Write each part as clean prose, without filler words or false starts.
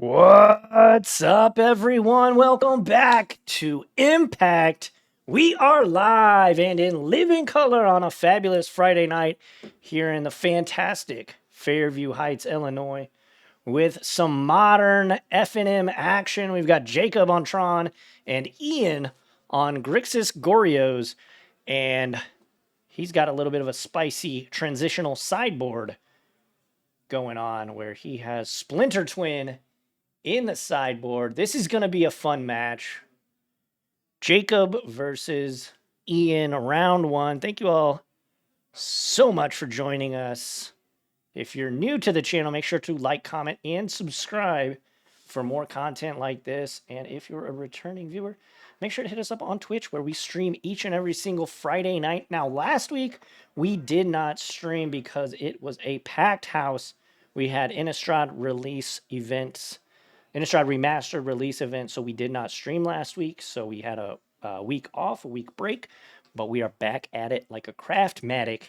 What's up, everyone? Welcome back to Impact. We are live and in living color on a fabulous Friday night here in the fantastic Fairview Heights, Illinois, with some modern FNM action. We've got Jacob on Tron and Ian on Grixis Goryos, and he's got a little bit of a spicy transitional sideboard going on where he has Splinter Twin in the sideboard. This is going to be a fun match. Jacob versus Ian, round one. Thank you all so much for joining us. If you're new to the channel, make sure to like, comment, and subscribe for more content like this. And if you're a returning viewer, make sure to hit us up on Twitch, where we stream each and every single Friday night. Now, last week, we did not stream because it was a packed house. We had Innistrad release events, Innistrad Remastered release event, so we did not stream last week. So we had a week off, a week break, but we are back at it like a craftmatic.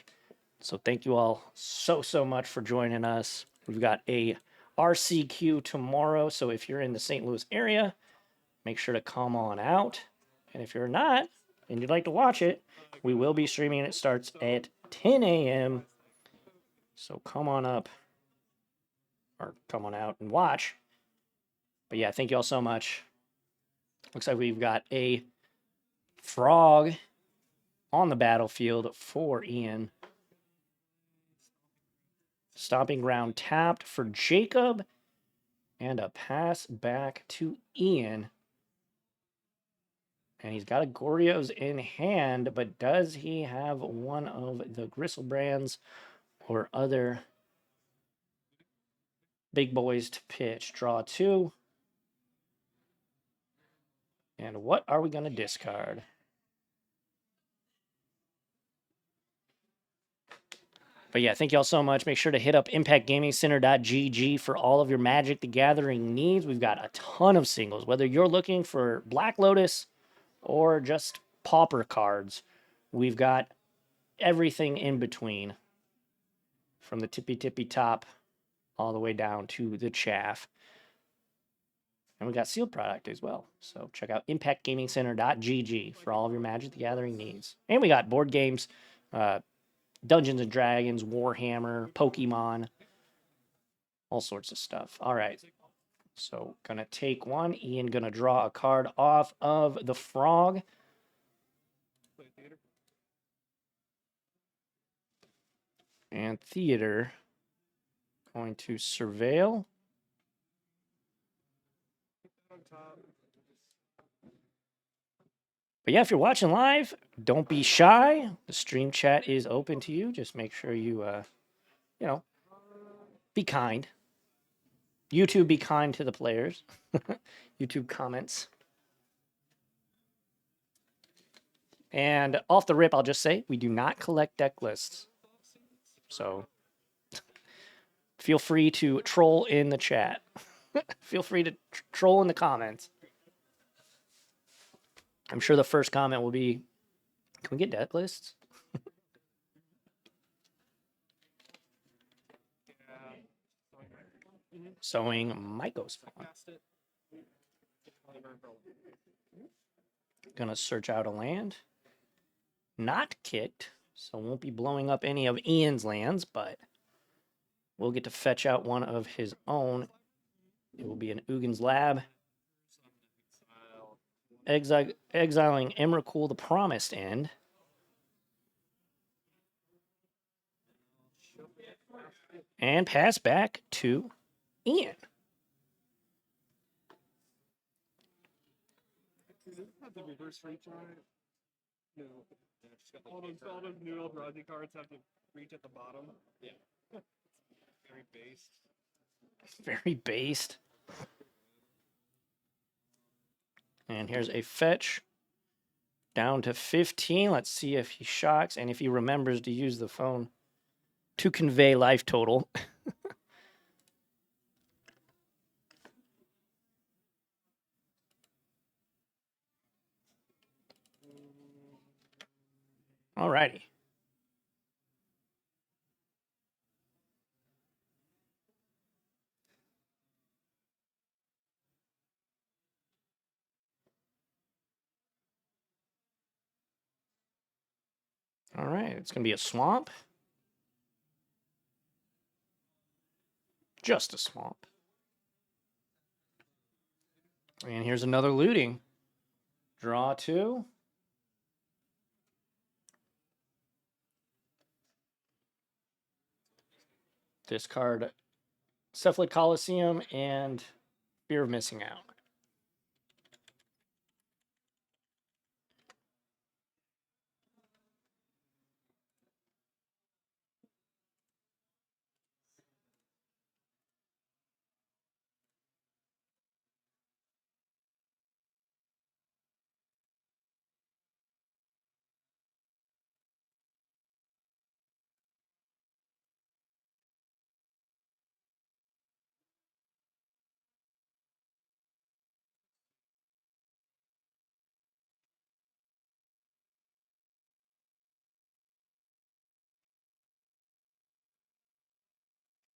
So thank you all so much for joining us. We've got a RCQ tomorrow, so if you're in the St. Louis area, make sure to come on out. And if you're not and you'd like to watch it, we will be streaming. It starts at 10 a.m. So come on up or come on out and watch. But yeah, thank you all so much. Looks like we've got a frog on the battlefield for Ian. Stomping ground tapped for Jacob. And a pass back to Ian. And he's got a Goryo's in hand, but does he have one of the Gristlebrand's or other big boys to pitch? Draw two. And what are we going to discard? But yeah, thank you all so much. Make sure to hit up impactgamingcenter.gg for all of your Magic the Gathering needs. We've got a ton of singles, whether you're looking for Black Lotus or just Pauper cards. We've got everything in between, from the tippy top all the way down to the chaff. And we got sealed product as well. So check out impactgamingcenter.gg for all of your Magic the Gathering needs. And we got board games, Dungeons and Dragons, Warhammer, Pokemon, all sorts of stuff. All right. So gonna take one. Ian gonna draw a card off of the frog. And Theater going to surveil. But yeah, if you're watching live, don't be shy. The stream chat is open to you. Just make sure you, be kind. YouTube, be kind to the players. YouTube comments. And off the rip, I'll just say, we do not collect deck lists. So feel free to troll in the chat. Feel free to troll in the comments. I'm sure the first comment will be, can we get deck lists? Sowing Mycos Spawn. Gonna search out a land. Not kicked, so won't be blowing up any of Ian's lands, but we'll get to fetch out one of his own. It will be an Ugin's Lab. Exiling Emrakul, the Promised End. And pass back to Ian. The reverse reach on it? No. All those new old Rosie cards have to reach at the bottom. Yeah. Very based. Very based. And here's a fetch. Down to 15. Let's see if he shocks and if he remembers to use the phone to convey life total. Alrighty. All right, it's going to be a swamp. Just a swamp. And here's another looting. Draw 2. Discard Cephalid Coliseum and Fear of Missing Out.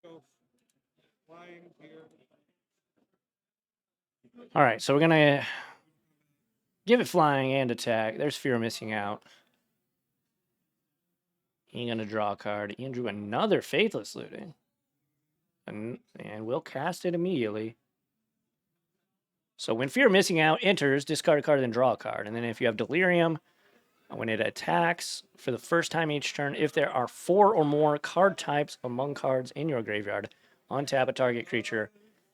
Go flying here. All right, so we're going to give it flying and attack. There's Fear of Missing Out. You're going to draw a card. Ian drew another Faithless Looting. And we'll cast it immediately. So when Fear of Missing Out enters, discard a card, then draw a card. And then if you have Delirium, when it attacks for the first time each turn, if there are 4 or more card types among cards in your graveyard, untap a target creature.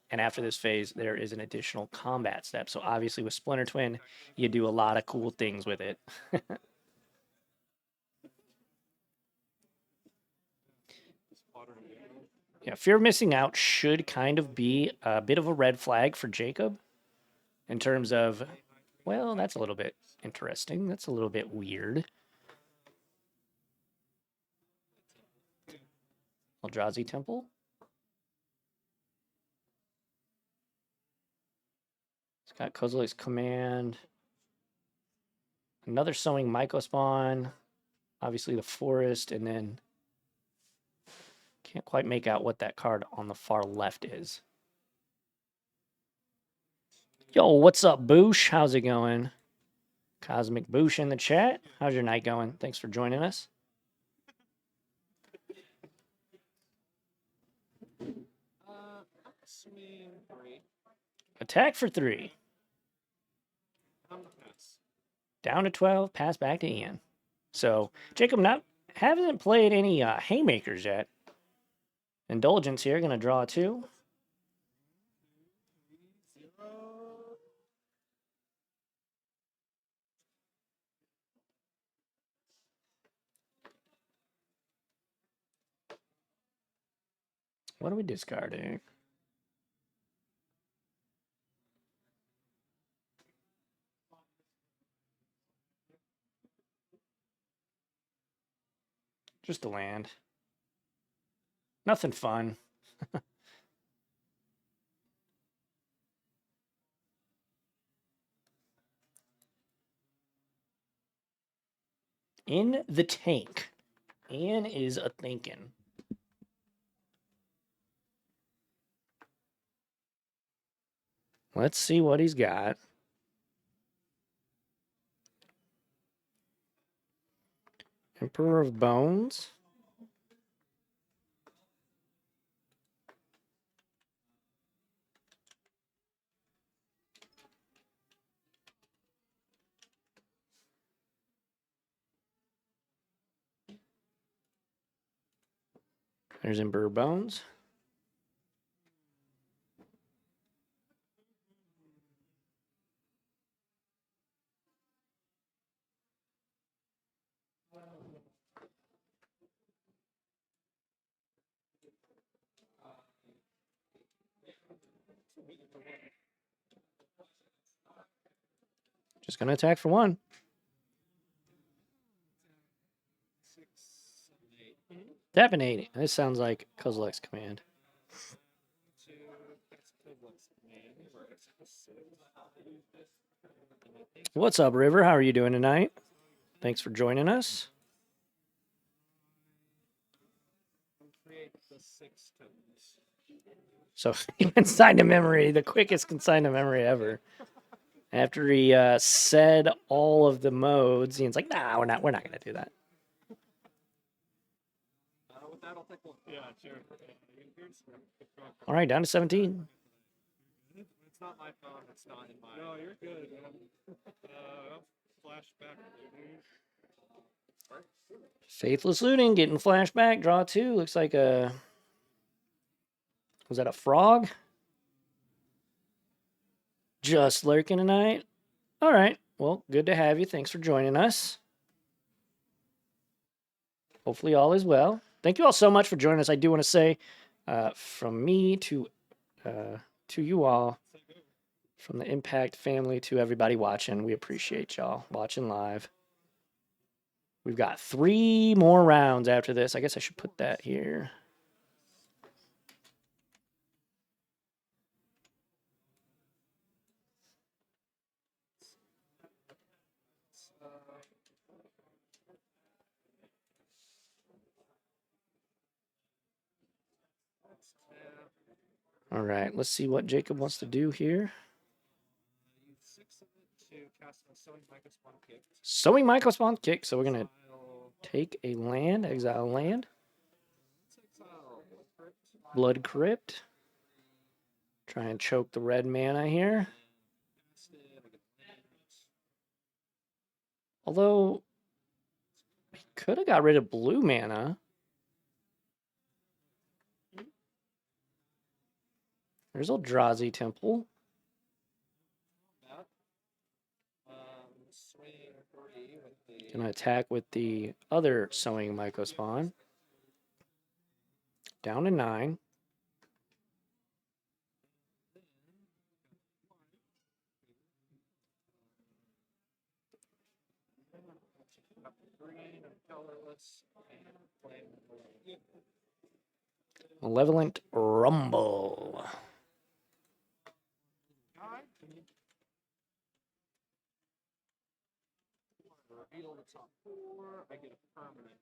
And after this phase, there is an additional combat step. So obviously with Splinter Twin, you do a lot of cool things with it. Yeah, Fear of Missing Out should kind of be a bit of a red flag for Jacob in terms of, well, that's a little bit interesting. That's a little bit weird. Eldrazi Temple. It's got Kozilek's Command. Another Sowing Mycospawn. Obviously the Forest, and then can't quite make out what that card on the far left is. Yo, what's up, Boosh? How's it going? Cosmic Boosh in the chat. How's your night going? Thanks for joining us. Attack for 3. Down to 12, pass back to Ian. So, Jacob hasn't played any Haymakers yet. Indulgence here, going to draw 2. What are we discarding? Just a land. Nothing fun. In the tank. Ian is a thinking. Let's see what he's got. Emperor of Bones. There's Emperor Bones. Just going to attack for 1. Tapping 8. This sounds like Kozilek's Command. What's up, River? How are you doing tonight? Thanks for joining us. So, consigned to memory, the quickest consigned to memory ever. After he said all of the modes, Ian's like, nah, we're not going to do that. that'll take one. Yeah, sure. All right, down to 17. It's not my phone. It's not in my. No, you're good, man. Flashback. Faithless Looting getting flashback. Draw 2. Looks like a... Was that a frog? Just lurking tonight. All right. Well, good to have you. Thanks for joining us. Hopefully all is well. Thank you all so much for joining us. I do want to say from me to you all, from the Impact family to everybody watching, we appreciate y'all watching live. We've got 3 more rounds after this. I guess I should put that here. All right, let's see what Jacob wants to do here. Sowing Microspawn kick. So we're going to take a land, exile land. Blood Crypt. Try and choke the red mana here. Although, he could have got rid of blue mana. There's Eldrazi Temple. Gonna attack with the other Sowing Microspawn. Down to 9. Malevolent Rumble. Reveal the top 4. I get a permanent.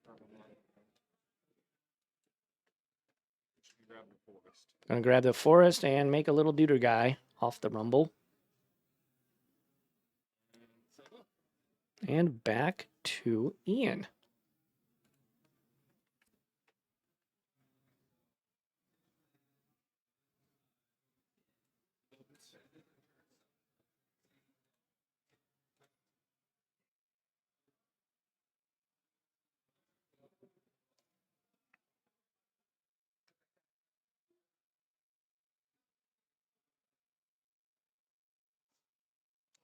Grab the forest. Gonna grab the forest and make a little deuter guy off the Rumble. And back to Ian.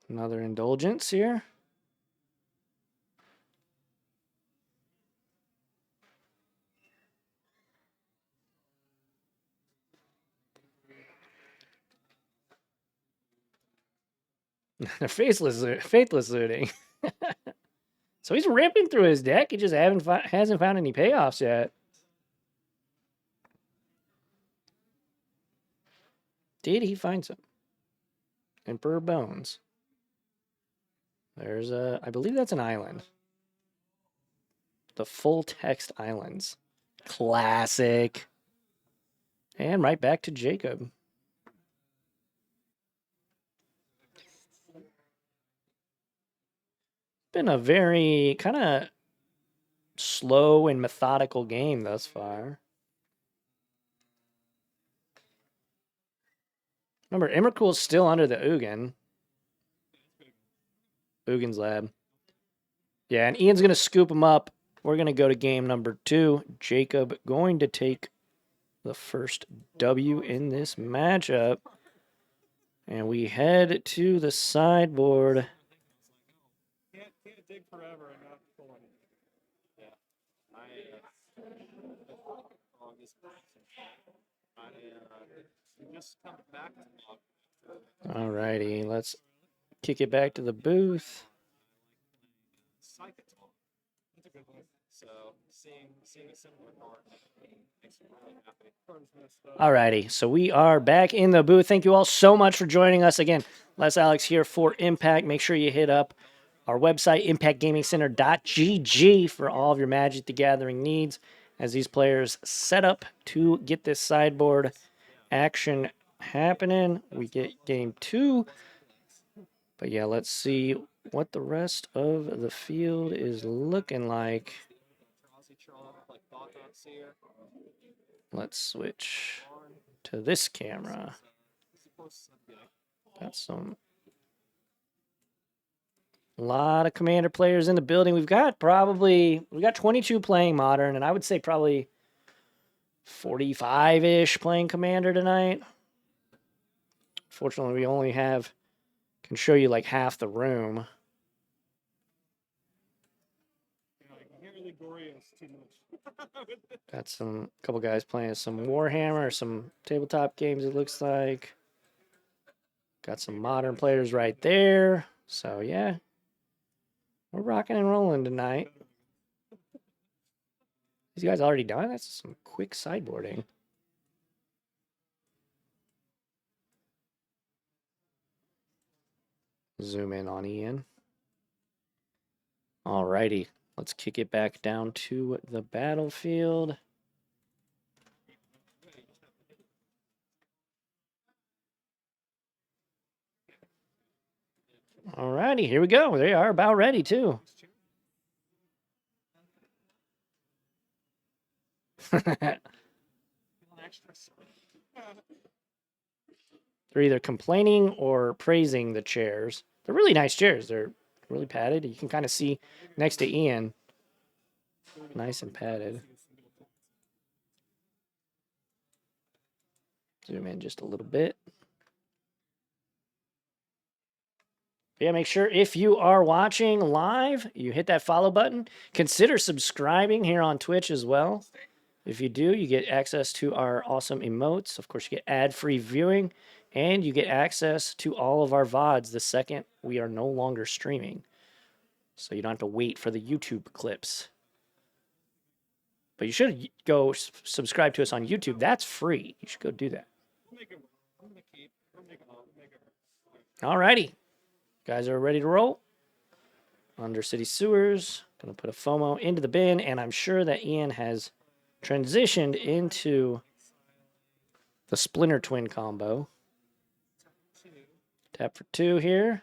Another indulgence here. Faithless looting. So he's ripping through his deck. He just hasn't found any payoffs yet. Did he find some? Emperor Bones. There's I believe that's an island. The full text islands. Classic. And right back to Jacob. Been a very kind of slow and methodical game thus far. Remember, Emrakul's still under the Ugin. Ugin's lab. Yeah, and Ian's going to scoop him up. We're going to go to game number 2. Jacob going to take the first W in this matchup. And we head to the sideboard. Can't dig forever and not pull anything. Yeah. Just come back to All righty, let's kick it back to the booth. That's a good one. So seeing a similar card makes me really happy. All righty, so we are back in the booth. Thank you all so much for joining us again. Les Alex here for Impact. Make sure you hit up our website, impactgamingcenter.gg, for all of your Magic the Gathering needs as these players set up to get this sideboard action happening. We get game 2. But yeah, let's see what the rest of the field is looking like. Tron, like Thought Seer. Let's switch to this camera. Got some. A lot of Commander players in the building. We got 22 playing Modern, and I would say probably 45-ish playing Commander tonight. Fortunately, we only can show you like half the room. Got couple guys playing some Warhammer, some tabletop games, it looks like. Got some Modern players right there. So, yeah. We're rocking and rolling tonight. These guys already done? That's some quick sideboarding. Zoom in on Ian. Alrighty. Let's kick it back down to the battlefield. Alrighty, here we go. They are about ready, too. They're either complaining or praising the chairs. They're really nice chairs. They're really padded. You can kind of see next to Ian. Nice and padded. Zoom in just a little bit. Yeah, make sure if you are watching live, you hit that follow button. Consider subscribing here on Twitch as well. If you do, you get access to our awesome emotes. Of course, you get ad-free viewing, and you get access to all of our VODs the second we are no longer streaming. So you don't have to wait for the YouTube clips. But you should go subscribe to us on YouTube. That's free. You should go do that. Alrighty. Guys are ready to roll. Undercity Sewers. Going to put a FOMO into the bin, and I'm sure that Ian has transitioned into the Splinter Twin combo. Tap for 2 here.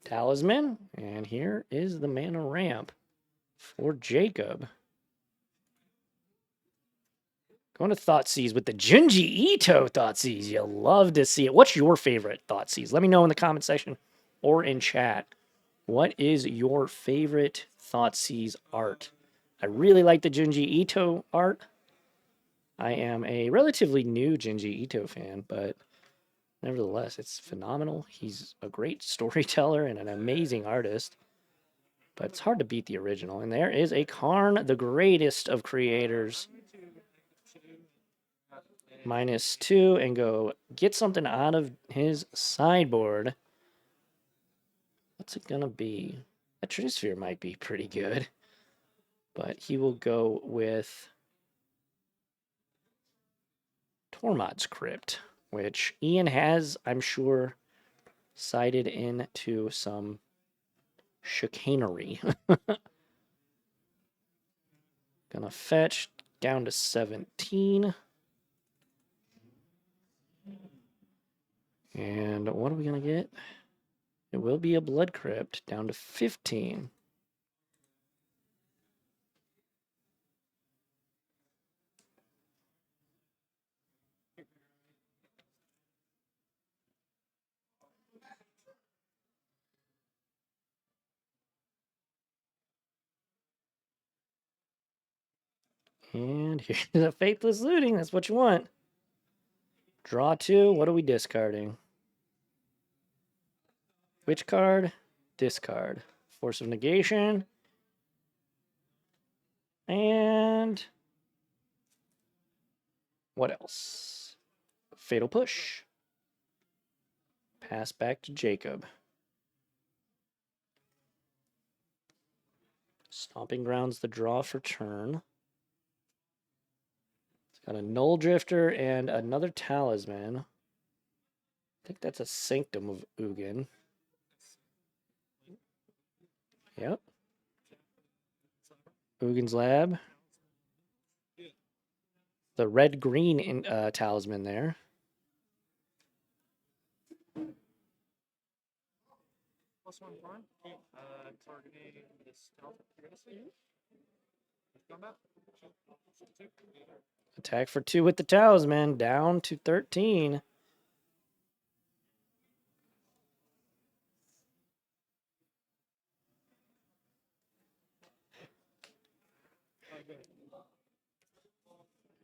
Talisman. And here is the mana ramp for Jacob. Going to Thoughtseize with the Junji Ito Thoughtseize. You love to see it. What's your favorite Thoughtseize? Let me know in the comment section or in chat. What is your favorite Thoughtseize art? I really like the Junji Ito art. I am a relatively new Junji Ito fan, but nevertheless, it's phenomenal. He's a great storyteller and an amazing artist. But it's hard to beat the original. And there is a Karn, the greatest of creators. -2 and go get something out of his sideboard. What's it gonna be? A Trinisphere might be pretty good. But he will go with Tormod's Crypt, which Ian has, I'm sure, sided into some chicanery. Gonna fetch down to 17. And what are we gonna get? It will be a Blood Crypt down to 15. And here's a Faithless Looting. That's what you want. Draw 2. What are we discarding? Which card? Discard. Force of Negation. And what else? Fatal Push. Pass back to Jacob. Stomping Grounds the draw for turn. Got a Null Drifter and another Talisman. I think that's a Sanctum of Ugin. Yep. Ugin's Lab. The red-green Talisman there. +1 targeting the stealth. Combat. Attack for 2 with the talisman, down to 13.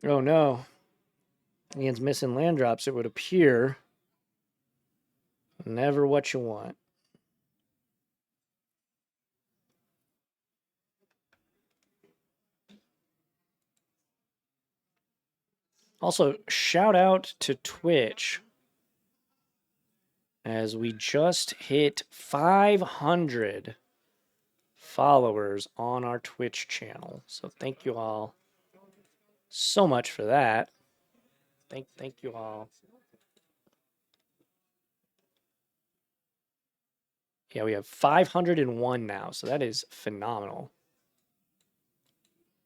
Oh no. Ian's missing land drops, it would appear. Never what you want. Also, shout out to Twitch as we just hit 500 followers on our Twitch channel. So thank you all so much for that. Thank you all. Yeah, we have 501 now, so that is phenomenal.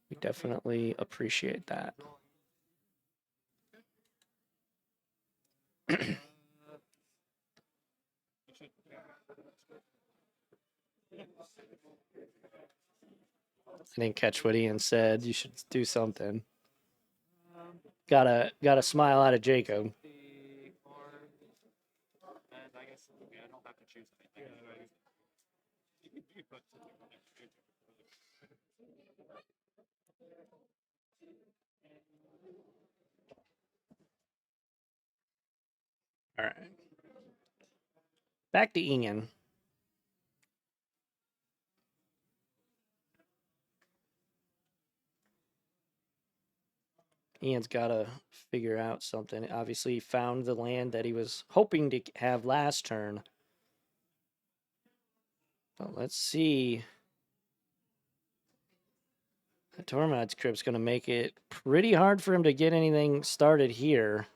We definitely appreciate that. I didn't catch what Ian said. You should do something. Gotta smile out of Jacob. And I guess I don't have to choose anything. You could put something on next page. All right. Back to Ian. Ian's got to figure out something. Obviously, he found the land that he was hoping to have last turn. But let's see. The Tormod's Crypt's going to make it pretty hard for him to get anything started here.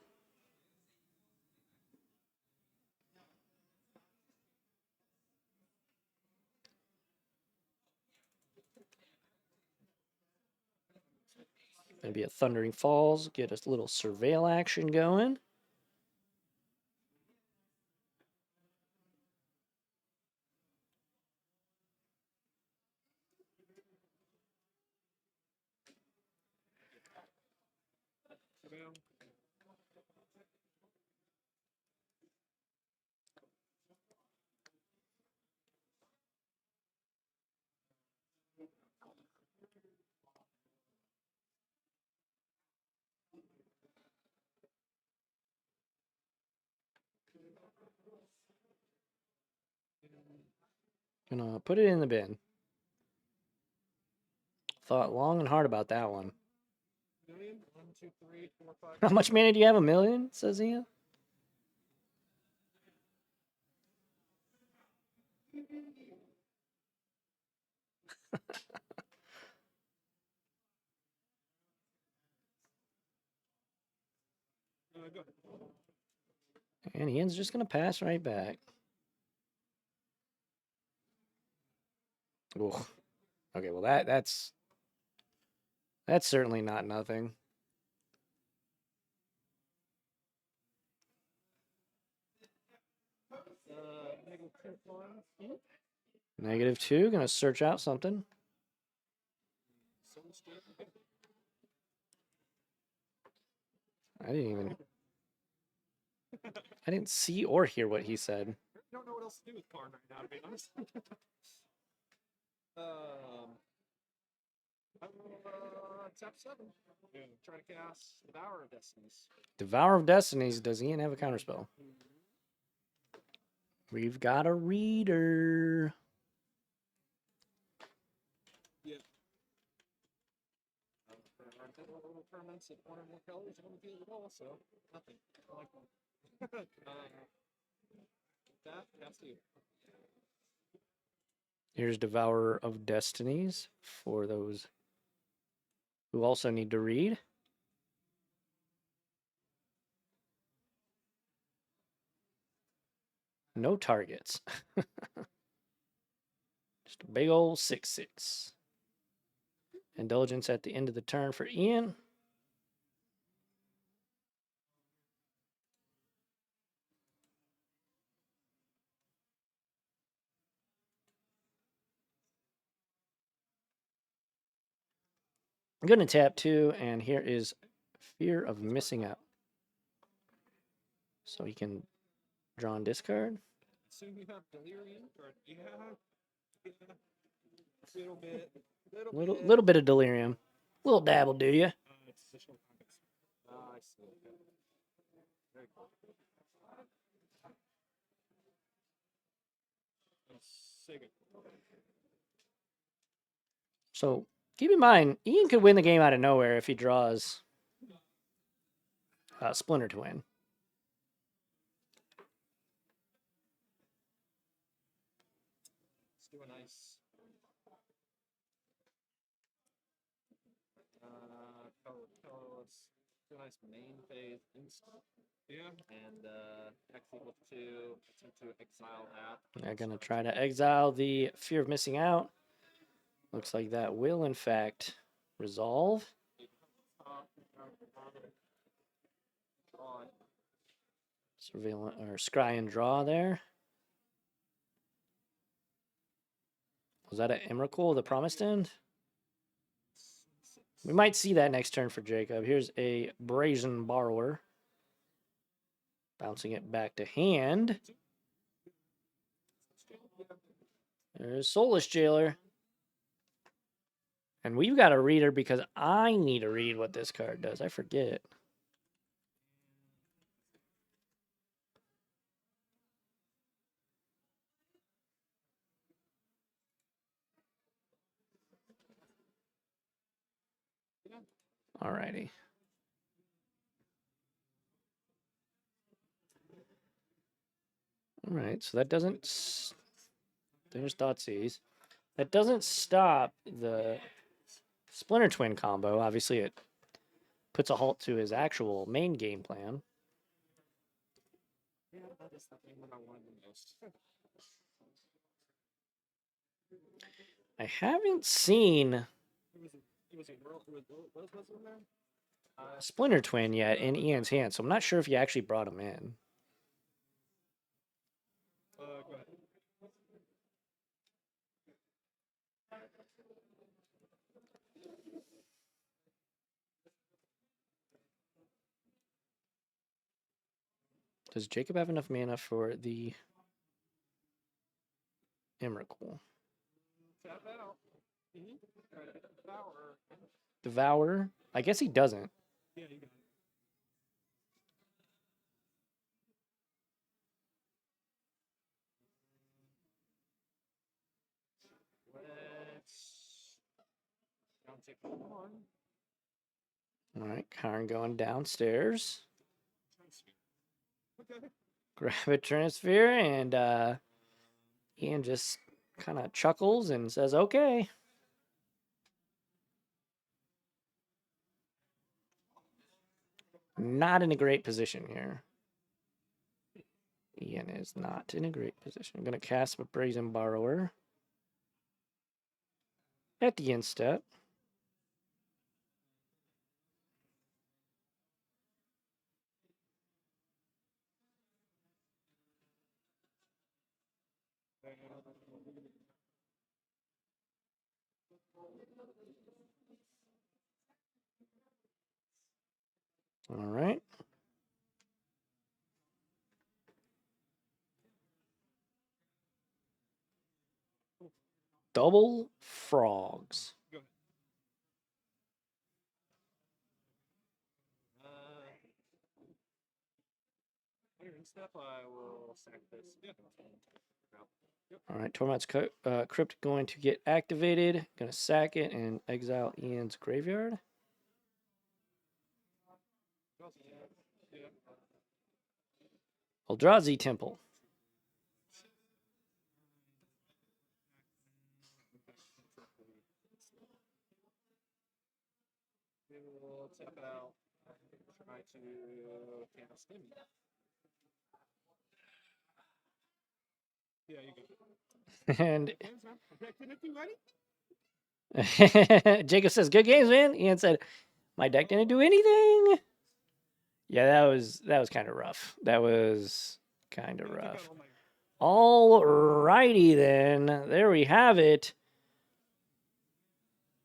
Maybe a Thundering Falls, get a little surveil action going. Gonna put it in the bin. Thought long and hard about that one. Million? 1, 2, 3, 4, 5. How much mana do you have? 1 million? Says Ian. Go. And Ian's just gonna pass right back. Ooh. Okay, well that's certainly not nothing. -2, gonna search out something. I didn't see or hear what he said. I don't know what else to do with Karn right now, to be honest. I will tap 7. Try to cast Devour of Destinies. Devour of Destinies. Does Ian have a counterspell? We've got a reader. Yeah. There aren't any little permanents of 1 or more colors on the field at all, so nothing. I like them. That has to. Here's Devourer of Destinies for those who also need to read. No targets. Just a big old 6/6. Indulgence at the end of the turn for Ian. I'm going to tap 2, and here is Fear of Missing Out. So he can draw and discard. Assume you have delirium, or yeah, little bit, Little bit of delirium. Little dabble, do you? It's additional context. I see. Okay. Very cool. Second. So keep in mind, Ian could win the game out of nowhere if he draws Splinter Twin. Let's do a nice let's do a nice main phase instant. Yeah. And X equals 2, attempt to exile that. They're going to try to exile the Fear of Missing Out. Looks like that will, in fact, resolve. Surveillance or scry and draw there. Was that an Emrakul, the Promised End? We might see that next turn for Jacob. Here's a Brazen Borrower. Bouncing it back to hand. There's Soulless Jailer. And we've got a reader because I need to read what this card does. I forget. Alrighty. Alright, so that doesn't... There's Dotsies. That doesn't stop the Splinter Twin combo. Obviously, it puts a halt to his actual main game plan. Yeah, that is the thing that I wanted the most. I haven't seen Splinter Twin yet in Ian's hand, so I'm not sure if you actually brought him in. Go ahead. Does Jacob have enough mana for the Emrakul? Tap out. Devour? I guess he doesn't. Yeah, you got it. Let's take 1. All right, Karn going downstairs. Okay. Grab a transfer, and Ian just kind of chuckles and says, okay. Not in a great position here. Ian is not in a great position. I'm going to cast a Brazen Borrower at the end step. All right. Double Frogs. Go ahead. Step, I will sack this. Yeah. Yep. All right, Tormod's Crypt going to get activated. Going to sack it and exile Ian's graveyard. Eldrazi Temple. We'll tap out. Try to cast him. Yeah, you go. And Didn't do anything? Jacob says, "Good games, man." Ian said, "My deck didn't do anything." Yeah, that was kind of rough. That was kind of rough. All righty then. There we have it.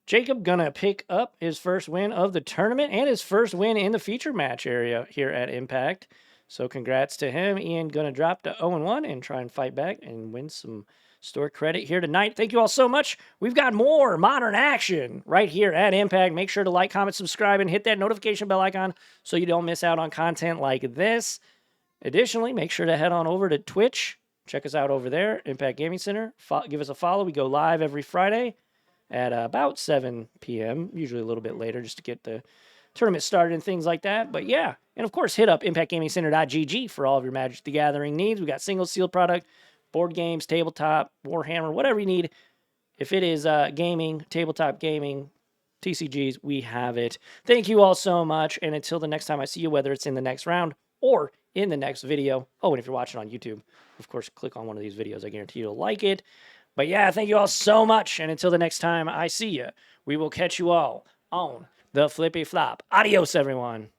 Jacob gonna pick up his first win of the tournament and his first win in the feature match area here at Impact. So congrats to him. Ian gonna drop to 0-1 and try and fight back and win some store credit here tonight. Thank you all so much. We've got more modern action right here at Impact. Make sure to like, comment, subscribe, and hit that notification bell icon so you don't miss out on content like this. Additionally, make sure to head on over to Twitch. Check us out over there, Impact Gaming Center. Give us a follow. We go live every Friday at about 7 p.m., usually a little bit later just to get the tournament started and things like that. But yeah, and of course, hit up impactgamingcenter.gg for all of your Magic the Gathering needs. We got single sealed product, board games, tabletop, Warhammer, whatever you need. If it is gaming, tabletop gaming, TCGs, we have it. Thank you all so much. And until the next time I see you, whether it's in the next round or in the next video. Oh, and if you're watching on YouTube, of course, click on one of these videos. I guarantee you'll like it. But yeah, thank you all so much. And until the next time I see you, we will catch you all on the flippy flop. Adios, everyone.